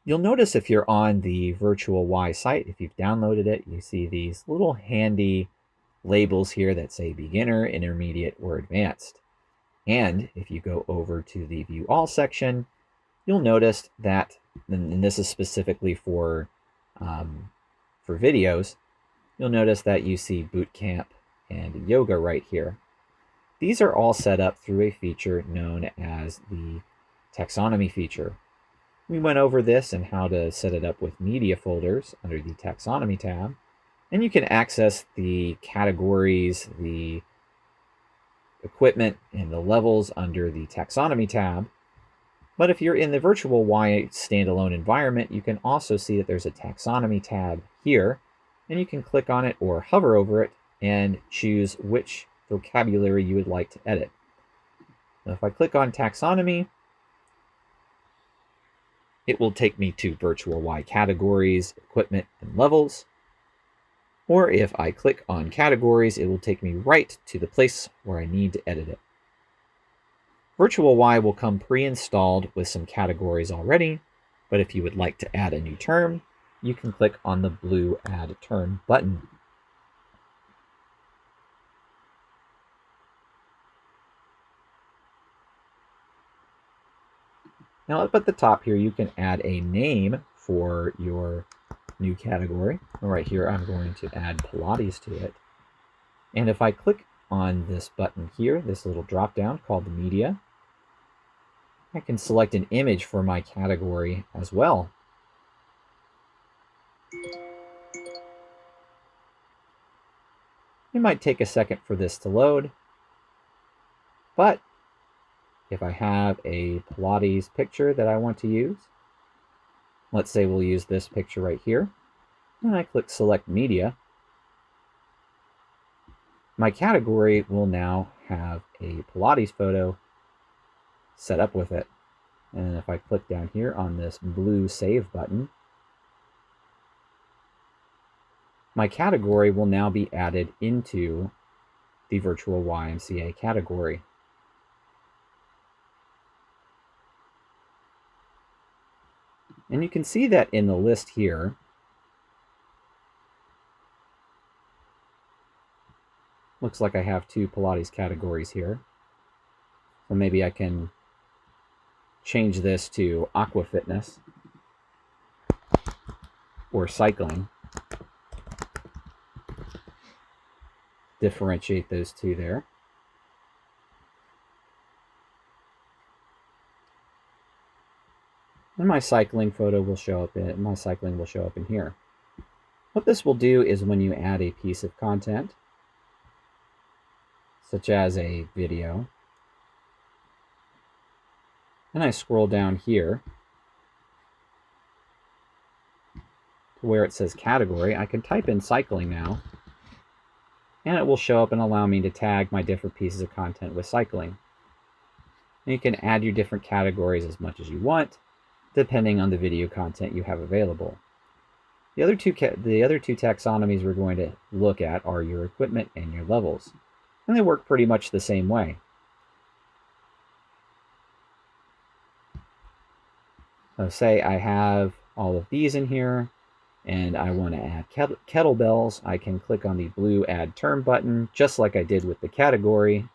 You'll notice if you're on the Virtual Y site, if you've downloaded it, you see these little handy labels here that say beginner, intermediate, or advanced. And if you go over to the View All section, you'll notice that, and this is specifically for videos, you'll notice that you see boot camp and yoga right here. These are all set up through a feature known as the Taxonomy feature. We went over this and how to set it up with media folders under the Taxonomy tab, and you can access the categories, the equipment, and the levels under the Taxonomy tab. But if you're in the Virtual Y standalone environment, you can also see that there's a Taxonomy tab here, and you can click on it or hover over it and choose which vocabulary you would like to edit. Now, if I click on Taxonomy, it will take me to Virtual Y categories, equipment, and levels. Or if I click on categories, it will take me right to the place where I need to edit it. Virtual Y will come pre-installed with some categories already, but if you would like to add a new term, you can click on the blue Add Term button. Now up at the top here, you can add a name for your new category. Right here, I'm going to add Pilates to it. And if I click on this button here, this little drop down called the media, I can select an image for my category as well. It might take a second for this to load, but if I have a Pilates picture that I want to use, let's say we'll use this picture right here, and I click Select Media, my category will now have a Pilates photo set up with it. And if I click down here on this blue Save button, my category will now be added into the Virtual YMCA category. And you can see that in the list here, looks like I have two Pilates categories here. So maybe I can change this to aqua fitness or cycling. Differentiate those two there. And my cycling photo will show up in here. What this will do is when you add a piece of content, such as a video, and I scroll down here to where it says category, I can type in cycling now, and it will show up and allow me to tag my different pieces of content with cycling. And you can add your different categories as much as you want, depending on the video content you have available. The other two taxonomies we're going to look at are your equipment and your levels, and they work pretty much the same way. So say I have all of these in here, and I want to add kettlebells. I can click on the blue Add Term button, just like I did with the category.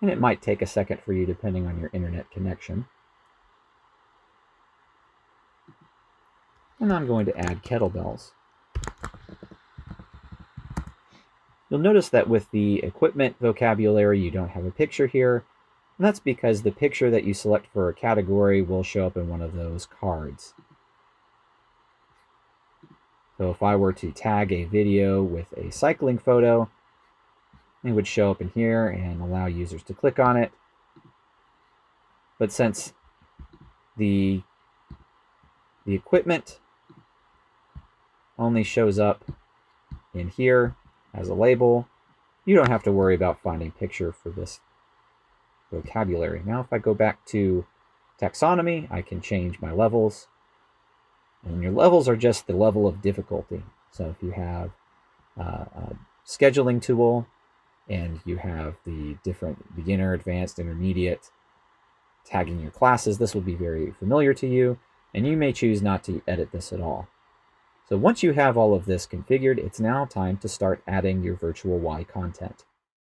And it might take a second for you depending on your internet connection. And I'm going to add kettlebells. You'll notice that with the equipment vocabulary, you don't have a picture here, and that's because the picture that you select for a category will show up in one of those cards. So if I were to tag a video with a cycling photo, it would show up in here and allow users to click on it. But since the equipment only shows up in here as a label, you don't have to worry about finding a picture for this vocabulary. Now if I go back to taxonomy, I can change my levels, and your levels are just the level of difficulty. So if you have a scheduling tool, and you have the different beginner, advanced, intermediate, tagging your classes. This will be very familiar to you, and you may choose not to edit this at all. So once you have all of this configured, it's now time to start adding your virtual Y content.